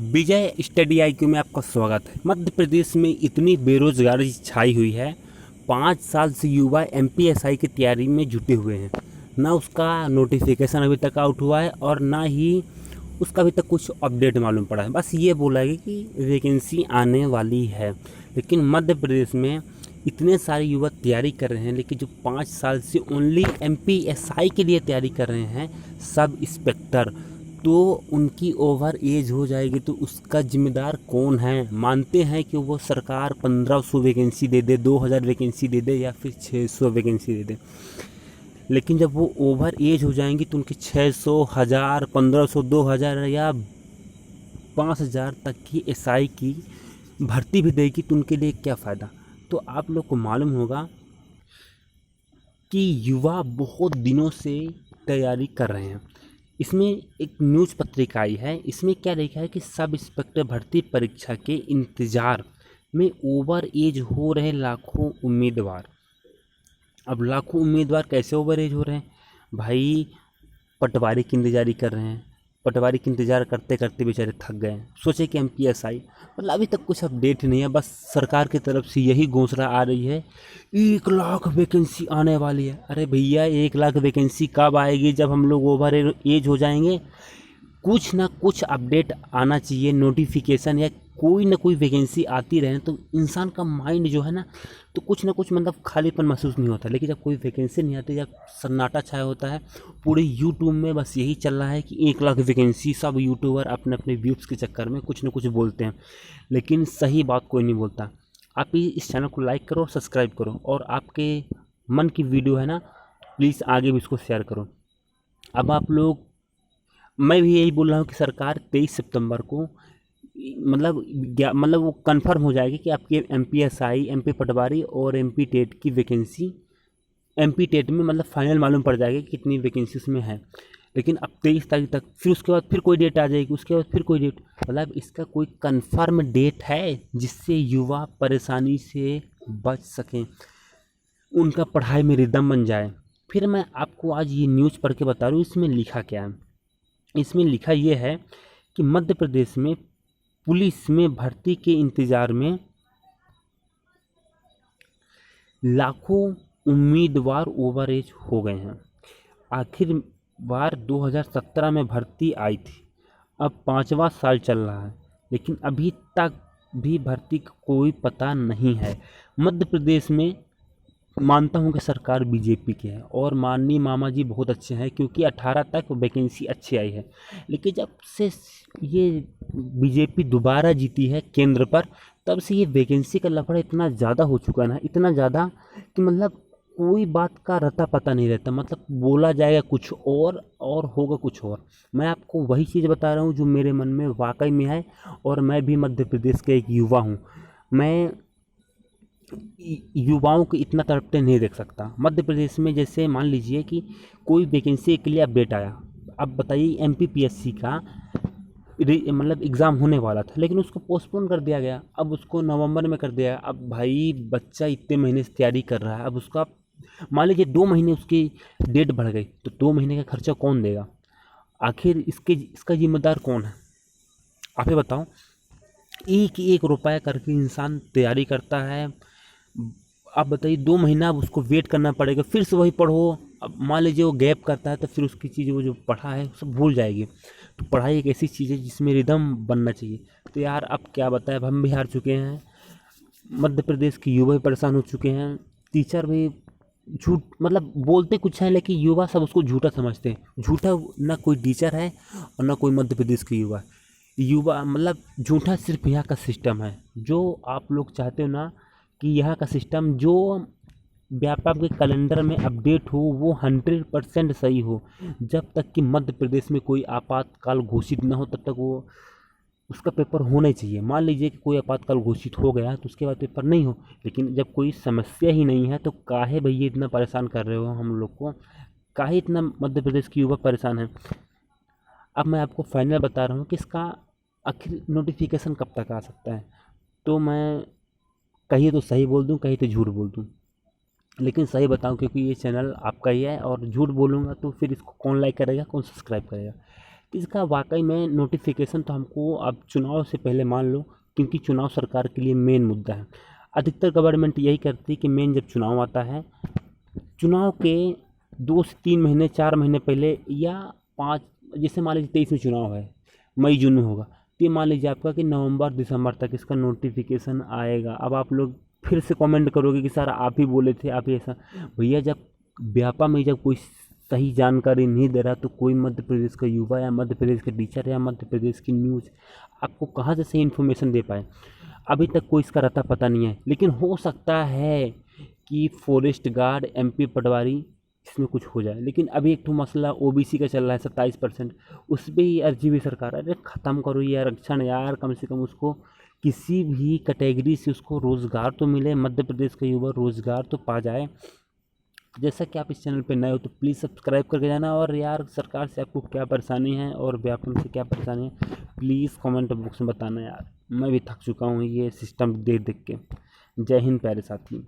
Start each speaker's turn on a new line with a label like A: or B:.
A: विजय study IQ में आपका स्वागत है। मध्य प्रदेश में इतनी बेरोजगारी छाई हुई है। 5 साल से युवा एमपीएसआई की तैयारी में जुटे हुए हैं। ना उसका नोटिफिकेशन अभी तक आउट हुआ है और ना ही उसका अभी तक कुछ अपडेट मालूम पड़ा है। बस ये बोला है कि वैकेंसी आने वाली है, लेकिन मध्य प्रदेश में इतने सारे युवा तैयारी कर रहे हैं, लेकिन जो 5 साल से ओनली एमपीएसआई के लिए तैयारी कर रहे हैं, सब इंस्पेक्टर, तो उनकी ओवर एज हो जाएगी तो उसका जिम्मेदार कौन है। मानते हैं कि वो सरकार 1500 वैकेंसी दे दे, 2000 वैकेंसी दे दे या फिर 600 वैकेंसी दे दे, लेकिन जब वो ओवर एज हो जाएंगी तो उनकी 600, 1000, 1500, 2000 या 5000 तक की एसआई की भर्ती भी देगी तो उनके लिए क्या फ़ायदा। तो आप लोग को मालूम होगा कि युवा बहुत दिनों से तैयारी कर रहे हैं। इसमें एक न्यूज़ पत्रिका आई है, इसमें क्या लिखा है कि सब इंस्पेक्टर भर्ती परीक्षा के इंतज़ार में ओवर एज हो रहे लाखों उम्मीदवार। अब लाखों उम्मीदवार कैसे ओवर एज हो रहे हैं भाई? पटवारी की इंतज़ारी कर रहे हैं, पटवारी की इंतज़ार करते करते बेचारे थक गए। सोचे कि एमपीएसआई, मतलब अभी तक कुछ अपडेट नहीं है। बस सरकार की तरफ से यही घोषणा आ रही है 1 लाख वैकेंसी आने वाली है। अरे भैया, 1 लाख वैकेंसी कब आएगी? जब हम लोग ओवर एज हो जाएंगे। कुछ ना कुछ अपडेट आना चाहिए, नोटिफिकेशन या कोई ना कोई वैकेंसी आती रहे तो इंसान का माइंड जो है ना, तो कुछ ना कुछ मतलब खालीपन महसूस नहीं होता। लेकिन जब कोई वैकेंसी नहीं आती, जब सन्नाटा छाया होता है, पूरे यूट्यूब में बस यही चल रहा है कि 1 लाख वैकेंसी। सब यूट्यूबर अपने अपने व्यूज़ के चक्कर में कुछ ना कुछ बोलते हैं, लेकिन सही बात कोई नहीं बोलता। आप इस चैनल को लाइक करो, सब्सक्राइब करो, और आपके मन की वीडियो है ना, प्लीज़ आगे भी इसको शेयर करो। अब आप लोग, मैं भी यही बोल रहा हूँ कि सरकार 23 सितंबर को मतलब वो कंफर्म हो जाएगी कि आपके एमपीएसआई, एमपी पटवारी और एमपी टेट की वैकेंसी, एमपी टेट में मतलब फाइनल मालूम पड़ जाएगी कि कितनी वैकेंसी उसमें है। लेकिन अब 23 तारीख तक, फिर उसके बाद फिर कोई डेट आ जाएगी, उसके बाद फिर कोई डेट, मतलब इसका कोई कंफर्म डेट है जिससे युवा परेशानी से बच सकें, उनका पढ़ाई में रिदम बन जाए। फिर मैं आपको आज ये न्यूज़ पढ़ के बता रहा हूँ इसमें लिखा क्या है। इसमें लिखा ये है कि मध्य प्रदेश में पुलिस में भर्ती के इंतज़ार में लाखों उम्मीदवार ओवर एज हो गए हैं। आखिर बार 2017 में भर्ती आई थी, अब 5वां साल चल रहा है, लेकिन अभी तक भी भर्ती का कोई पता नहीं है। मध्य प्रदेश में मानता हूँ कि सरकार बीजेपी की है और माननीय मामा जी बहुत अच्छे हैं, क्योंकि 18 तक वैकेंसी अच्छी आई है। लेकिन जब से ये बीजेपी दोबारा जीती है केंद्र पर, तब से ये वैकेंसी का लफड़ा इतना ज़्यादा हो चुका है ना, इतना ज़्यादा कि मतलब कोई बात का रता पता नहीं रहता। मतलब बोला जाएगा कुछ और होगा कुछ और। मैं आपको वही चीज़ बता रहा हूँ जो मेरे मन में वाकई में है, और मैं भी मध्य प्रदेश का एक युवा हूँ। मैं युवाओं को इतना तड़पते नहीं देख सकता। मध्य प्रदेश में जैसे मान लीजिए कि कोई वैकेंसी के लिए अपडेट आया, अब बताइए एमपीपीएससी का मतलब एग्ज़ाम होने वाला था, लेकिन उसको पोस्टपोन कर दिया गया, अब उसको नवंबर में कर दिया। अब भाई बच्चा इतने महीने से तैयारी कर रहा है, अब उसका मान लीजिए 2 महीने उसकी डेट बढ़ गई, तो 2 महीने का खर्चा कौन देगा? आखिर इसका जिम्मेदार कौन है? आप ही बताओ। एक एक रुपया करके इंसान तैयारी करता है। आप बताइए 2 महीना अब उसको वेट करना पड़ेगा, फिर से वही पढ़ो। अब मान लीजिए वो गैप करता है तो फिर उसकी चीज़, वो जो पढ़ा है सब भूल जाएगी। तो पढ़ाई एक ऐसी चीज़ है जिसमें रिदम बनना चाहिए। तो यार अब क्या बताएं, अब हम भी हार चुके हैं, मध्य प्रदेश के युवा भी परेशान हो चुके हैं, टीचर भी झूठ मतलब बोलते कुछ है, लेकिन युवा सब उसको झूठा समझते हैं। झूठा ना कोई टीचर है और ना कोई मध्य प्रदेश के युवा। युवा मतलब झूठा सिर्फ यहाँ का सिस्टम है। जो आप लोग चाहते हो ना कि यहाँ का सिस्टम जो व्यापक के कैलेंडर में अपडेट हो, वो 100% सही हो। जब तक कि मध्य प्रदेश में कोई आपातकाल घोषित ना हो, तब तक वो उसका पेपर होना ही चाहिए। मान लीजिए कि कोई आपातकाल घोषित हो गया तो उसके बाद पेपर नहीं हो, लेकिन जब कोई समस्या ही नहीं है तो काहे भैया इतना परेशान कर रहे हो हम लोग को? काहे इतना मध्य प्रदेश के युवा परेशान है? अब मैं आपको फाइनल बता रहा हूँ कि इसका आखिर नोटिफिकेशन कब तक आ सकता है। तो मैं कहीं तो सही बोल दूँ, कहीं तो झूठ बोल दूँ, लेकिन सही बताऊँ क्योंकि ये चैनल आपका ही है, और झूठ बोलूँगा तो फिर इसको कौन लाइक करेगा, कौन सब्सक्राइब करेगा? तो इसका वाकई में नोटिफिकेशन तो हमको अब चुनाव से पहले मान लो, क्योंकि चुनाव सरकार के लिए मेन मुद्दा है। अधिकतर गवर्नमेंट यही करती है कि मेन जब चुनाव आता है, चुनाव के 2 से 3 महीने 4 महीने पहले या 5, जैसे मान लीजिए 23 में चुनाव है, मई जून में होगा, तो ये मान लीजिए आपका कि नवंबर दिसंबर तक इसका नोटिफिकेशन आएगा। अब आप लोग फिर से कमेंट करोगे कि सर आप ही बोले थे, आप ही ऐसा। भैया जब व्यापा में जब कोई सही जानकारी नहीं दे रहा, तो कोई मध्य प्रदेश का युवा या मध्य प्रदेश के टीचर या मध्य प्रदेश की न्यूज़ आपको कहाँ से सही इन्फॉर्मेशन दे पाए। अभी तक कोई इसका रता पता नहीं है, लेकिन हो सकता है कि फॉरेस्ट गार्ड, एमपी पटवारी, इसमें कुछ हो जाए। लेकिन अभी एक तो मसला ओबीसी का चल रहा है 27%, उस पर ही अर्जी भी सरकार, अरे ख़त्म करो ये आरक्षण यार, कम से कम उसको किसी भी कैटेगरी से उसको रोज़गार तो मिले, मध्य प्रदेश का युवा रोज़गार तो पा जाए। जैसा कि आप इस चैनल पे नए हो तो प्लीज़ सब्सक्राइब करके जाना। और यार सरकार से आपको क्या परेशानी है और व्यापम से क्या परेशानी है, प्लीज़ कमेंट बॉक्स में बताना यार। मैं भी थक चुका हूँ ये सिस्टम देख देख के। जय हिंद प्यारे साथी।